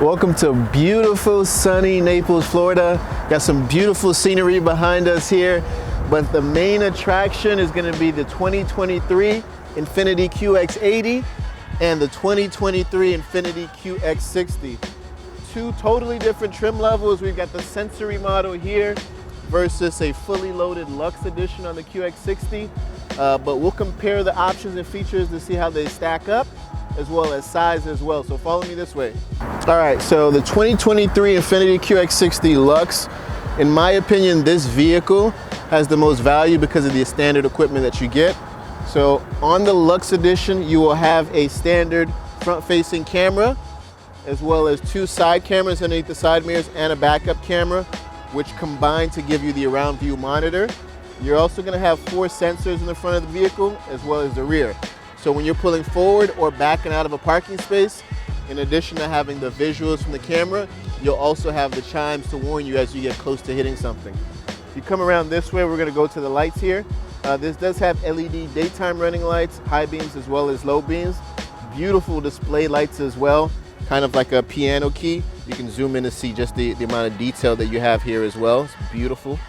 Welcome to beautiful, sunny Naples, Florida. Got some beautiful scenery behind us here, but the main attraction is going to be the 2023 INFINITI QX80 and the 2023 INFINITI QX60. Two totally different trim levels. We've got the sensory model here versus a fully loaded Luxe edition on the QX60, but we'll compare the options and features to see how they stack up, as well as size as well. So follow me this way. All right, so the 2023 INFINITI QX60 Luxe, in my opinion, this vehicle has the most value because of the standard equipment that you get. So on the Luxe edition, you will have a standard front-facing camera, as well as two side cameras underneath the side mirrors and a backup camera, which combine to give you the around view monitor. You're also gonna have 4 sensors in the front of the vehicle, as well as the rear. So when you're pulling forward or backing out of a parking space, in addition to having the visuals from the camera, you'll also have the chimes to warn you as you get close to hitting something. If you come around this way, we're gonna go to the lights here. This does have LED daytime running lights, high beams as well as low beams. Beautiful display lights as well, kind of like a piano key. You can zoom in to see just the amount of detail that you have here as well. It's beautiful.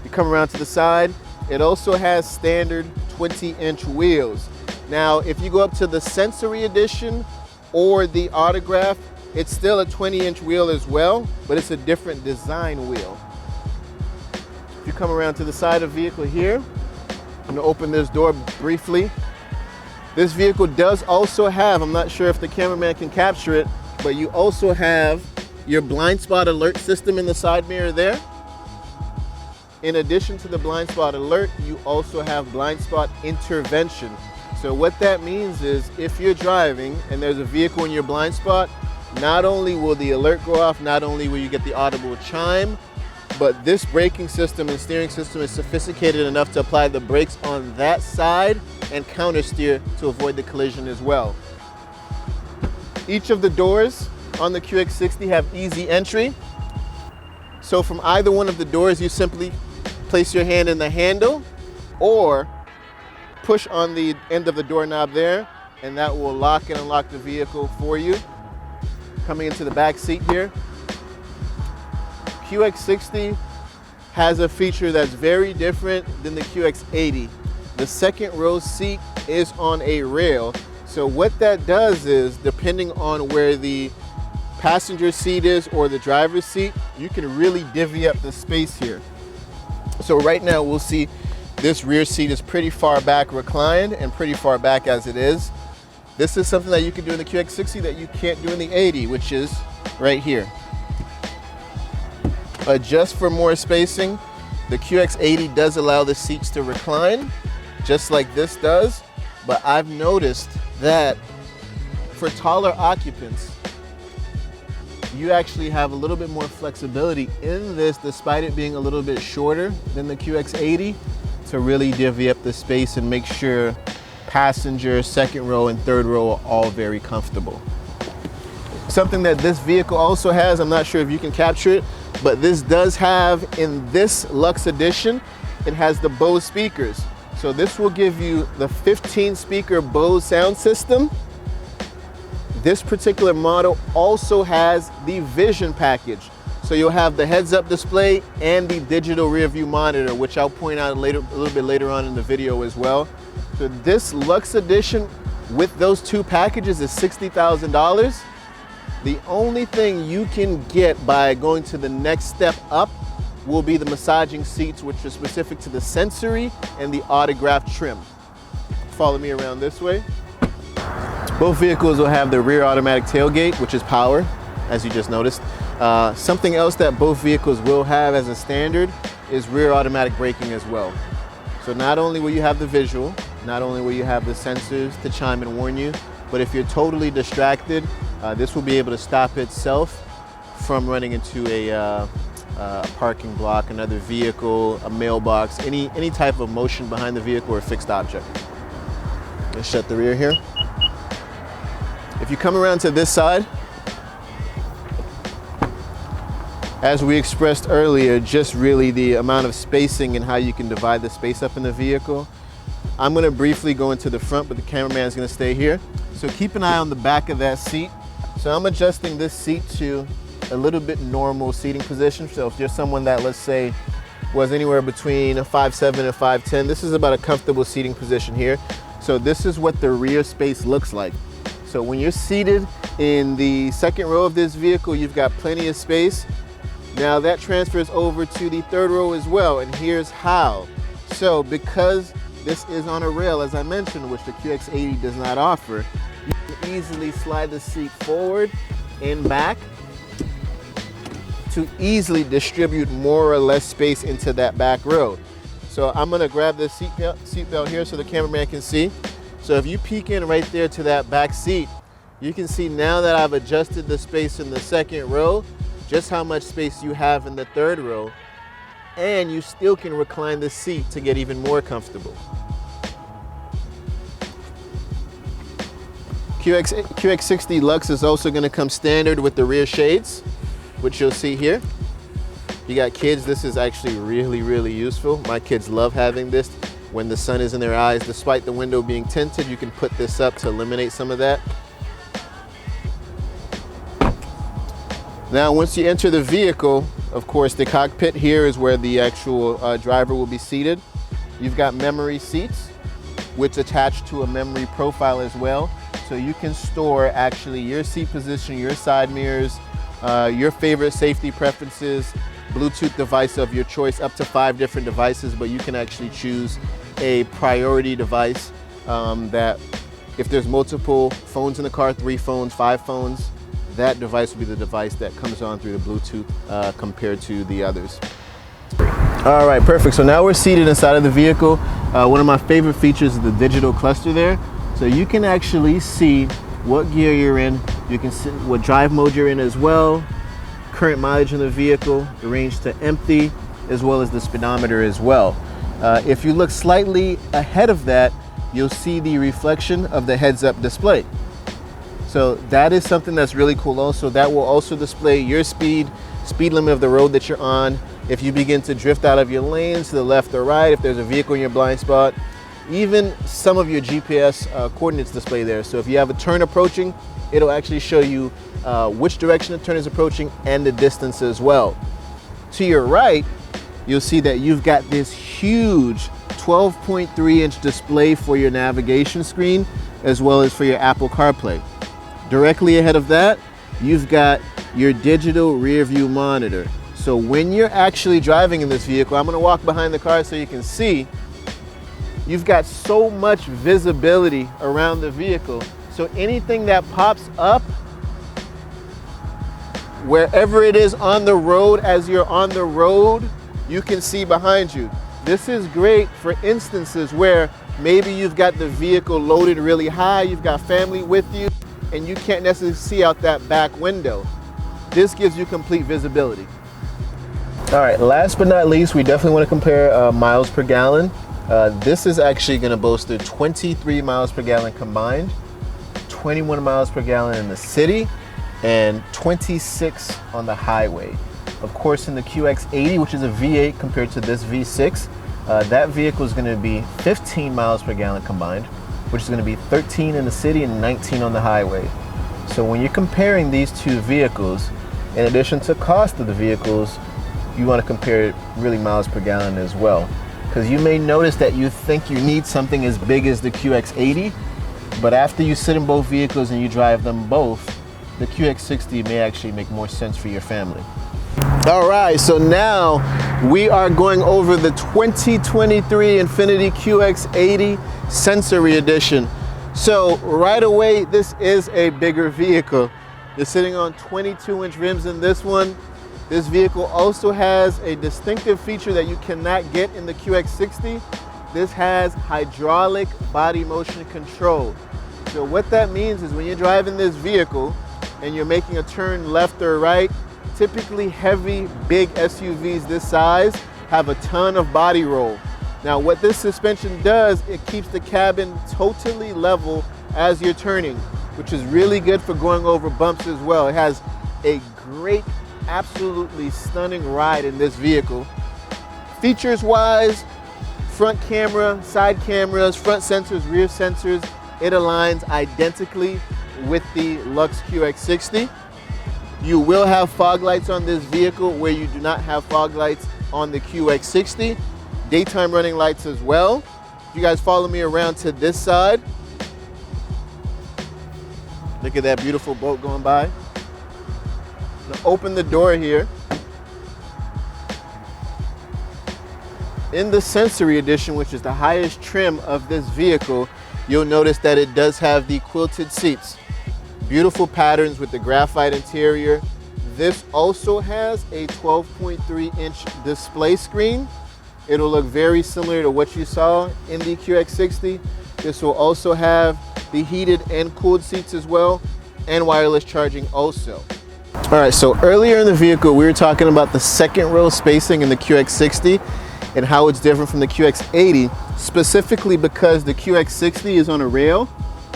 You come around to the side, it also has standard 20-inch wheels. Now, if you go up to the Sensory Edition or the Autograph, it's still a 20-inch wheel as well, but it's a different design wheel. If you come around to the side of the vehicle here, I'm gonna open this door briefly. This vehicle does also have, I'm not sure if the cameraman can capture it, but you also have your blind spot alert system in the side mirror there. In addition to the blind spot alert, you also have blind spot intervention. So what that means is if you're driving and there's a vehicle in your blind spot, not only will the alert go off, not only will you get the audible chime, but this braking system and steering system is sophisticated enough to apply the brakes on that side and counter steer to avoid the collision as well. Each of the doors on the QX60 have easy entry. So from either one of the doors, you simply place your hand in the handle or push on the end of the doorknob there, and that will lock and unlock the vehicle for you. Coming into the back seat here, QX60 has a feature that's very different than the QX80. The second row seat is on a rail. So what that does is, depending on where the passenger seat is or the driver's seat, you can really divvy up the space here. So right now we'll see this rear seat is pretty far back reclined and pretty far back as it is. This is something that you can do in the QX60 that you can't do in the 80, which is right here. Adjust for more spacing. The QX80 does allow the seats to recline, just like this does, but I've noticed that for taller occupants, you actually have a little bit more flexibility in this, despite it being a little bit shorter than the QX80, to really divvy up the space and make sure passenger, second row, and third row are all very comfortable. Something that this vehicle also has, I'm not sure if you can capture it, but this does have, in this Luxe edition, it has the Bose speakers. So this will give you the 15-speaker Bose sound system. This particular model also has the Vision package. So you'll have the heads-up display and the digital rear view monitor, which I'll point out a little bit later on in the video as well. So this Luxe edition with those two packages is $60,000. The only thing you can get by going to the next step up will be the massaging seats, which are specific to the Sensory and the Autograph trim. Follow me around this way. Both vehicles will have the rear automatic tailgate, which is power, as you just noticed. Something else that both vehicles will have as a standard is rear automatic braking as well. So not only will you have the visual, not only will you have the sensors to chime and warn you, but if you're totally distracted, this will be able to stop itself from running into a parking block, another vehicle, a mailbox, any type of motion behind the vehicle or a fixed object. Let's shut the rear here. If you come around to this side, as we expressed earlier, just really the amount of spacing and how you can divide the space up in the vehicle. I'm gonna briefly go into the front, but the cameraman is gonna stay here. So keep an eye on the back of that seat. So I'm adjusting this seat to a little bit normal seating position. So if you're someone that, let's say, was anywhere between a 5'7" and 5'10", this is about a comfortable seating position here. So this is what the rear space looks like. So when you're seated in the second row of this vehicle, you've got plenty of space. Now that transfers over to the third row as well, and here's how. So because this is on a rail, as I mentioned, which the QX80 does not offer, you can easily slide the seat forward and back to easily distribute more or less space into that back row. So I'm gonna grab the seat belt here so the cameraman can see. So if you peek in right there to that back seat, you can see now that I've adjusted the space in the second row, just how much space you have in the third row, and you still can recline the seat to get even more comfortable. QX60 Lux is also gonna come standard with the rear shades, which you'll see here. You got kids, this is actually really, really useful. My kids love having this when the sun is in their eyes. Despite the window being tinted, you can put this up to eliminate some of that. Now, once you enter the vehicle, of course, the cockpit here is where the actual driver will be seated. You've got memory seats, which attach to a memory profile as well. So you can store actually your seat position, your side mirrors, your favorite safety preferences, Bluetooth device of your choice, up to 5 different devices, but you can actually choose a priority device that if there's multiple phones in the car, 3 phones, 5 phones, that device will be the device that comes on through the Bluetooth compared to the others. All right, perfect. So now we're seated inside of the vehicle. One of my favorite features is the digital cluster there. So you can actually see what gear you're in. You can see what drive mode you're in as well, current mileage in the vehicle, the range to empty, as well as the speedometer as well. If you look slightly ahead of that, you'll see the reflection of the heads-up display. So that is something that's really cool also. That will also display your speed limit of the road that you're on. If you begin to drift out of your lanes to the left or right, if there's a vehicle in your blind spot, even some of your GPS coordinates display there. So if you have a turn approaching, it'll actually show you which direction the turn is approaching and the distance as well. To your right, you'll see that you've got this huge 12.3-inch display for your navigation screen, as well as for your Apple CarPlay. Directly ahead of that, you've got your digital rear view monitor. So when you're actually driving in this vehicle, I'm gonna walk behind the car so you can see, you've got so much visibility around the vehicle. So anything that pops up, wherever it is on the road, as you're on the road, you can see behind you. This is great for instances where maybe you've got the vehicle loaded really high, you've got family with you, and you can't necessarily see out that back window. This gives you complete visibility. All right, last but not least, we definitely want to compare miles per gallon. This is actually going to boast a 23 miles per gallon combined, 21 miles per gallon in the city, and 26 on the highway. Of course, in the QX80, which is a V8 compared to this V6, that vehicle is going to be 15 miles per gallon combined, which is going to be 13 in the city and 19 on the highway. So when you're comparing these two vehicles, in addition to cost of the vehicles, you want to compare it really miles per gallon as well. Because you may notice that you think you need something as big as the QX80, but after you sit in both vehicles and you drive them both, the QX60 may actually make more sense for your family. All right, so now we are going over the 2023 INFINITI QX80 Sensory Edition. So right away, this is a bigger vehicle. You're sitting on 22-inch rims in this one. This vehicle also has a distinctive feature that you cannot get in the QX60. This has hydraulic body motion control. So what that means is when you're driving this vehicle and you're making a turn left or right, typically heavy, big SUVs this size have a ton of body roll. Now what this suspension does, it keeps the cabin totally level as you're turning, which is really good for going over bumps as well. It has a great, absolutely stunning ride in this vehicle. Features wise, front camera, side cameras, front sensors, rear sensors, it aligns identically with the Lux QX60. You will have fog lights on this vehicle where you do not have fog lights on the QX60. Daytime running lights as well. If you guys follow me around to this side, look at that beautiful boat going by. Now open the door here. In the Sensory Edition, which is the highest trim of this vehicle, you'll notice that it does have the quilted seats. Beautiful patterns with the graphite interior. This also has a 12.3-inch display screen. It'll look very similar to what you saw in the QX60. This will also have the heated and cooled seats as well, and wireless charging also. All right, so earlier in the vehicle, we were talking about the second row spacing in the QX60 and how it's different from the QX80, specifically because the QX60 is on a rail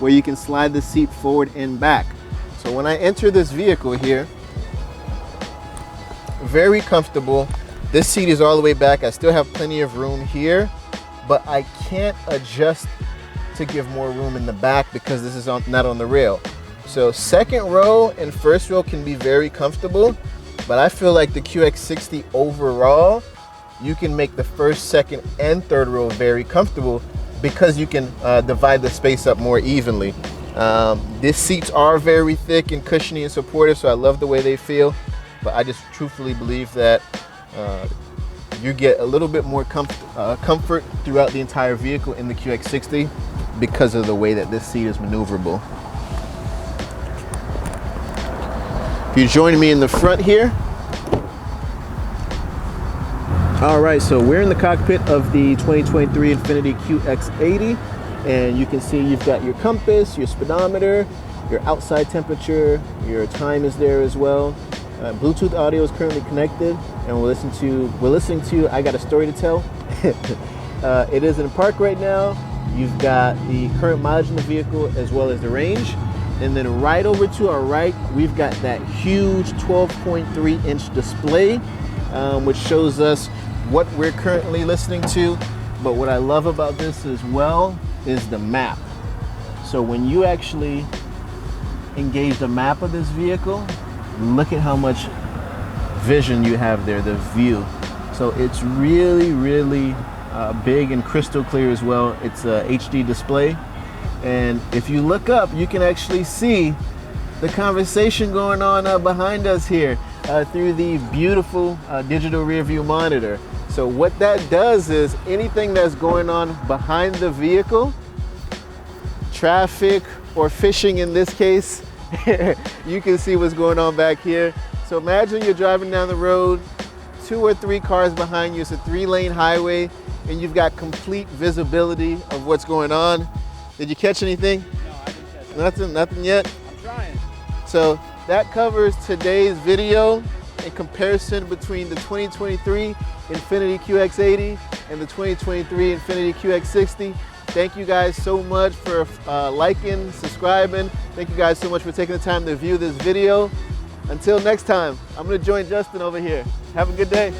where you can slide the seat forward and back. So when I enter this vehicle here, very comfortable. This seat is all the way back. I still have plenty of room here, but I can't adjust to give more room in the back because this is not on the rail. So second row and first row can be very comfortable, but I feel like the QX60 overall, you can make the first, second, and third row very comfortable because you can divide the space up more evenly. These seats are very thick and cushiony and supportive, so I love the way they feel, but I just truthfully believe that you get a little bit more comfort throughout the entire vehicle in the QX60 because of the way that this seat is maneuverable. If you join me in the front here. All right, so we're in the cockpit of the 2023 INFINITI QX80, and you can see you've got your compass, your speedometer, your outside temperature, your time is there as well. Bluetooth audio is currently connected, and we're listening to I Got a Story to Tell. It is in park right now. You've got the current mileage in the vehicle as well as the range. And then right over to our right, we've got that huge 12.3-inch display, which shows us what we're currently listening to. But what I love about this as well is the map. So when you actually engage the map of this vehicle, look at how much vision you have there, the view. So it's really, really big and crystal clear as well. It's a HD display. And if you look up, you can actually see the conversation going on behind us here through the beautiful digital rear view monitor. So what that does is anything that's going on behind the vehicle, traffic or fishing in this case, you can see what's going on back here. So imagine you're driving down the road, 2 or 3 cars behind you. It's a 3-lane highway, and you've got complete visibility of what's going on. Did you catch anything? No, I didn't catch it. Nothing yet? I'm trying. So that covers today's video in comparison between the 2023 INFINITI QX80 and the 2023 INFINITI QX60. Thank you guys so much for liking, subscribing. Thank you guys so much for taking the time to view this video. Until next time, I'm gonna join Justin over here. Have a good day.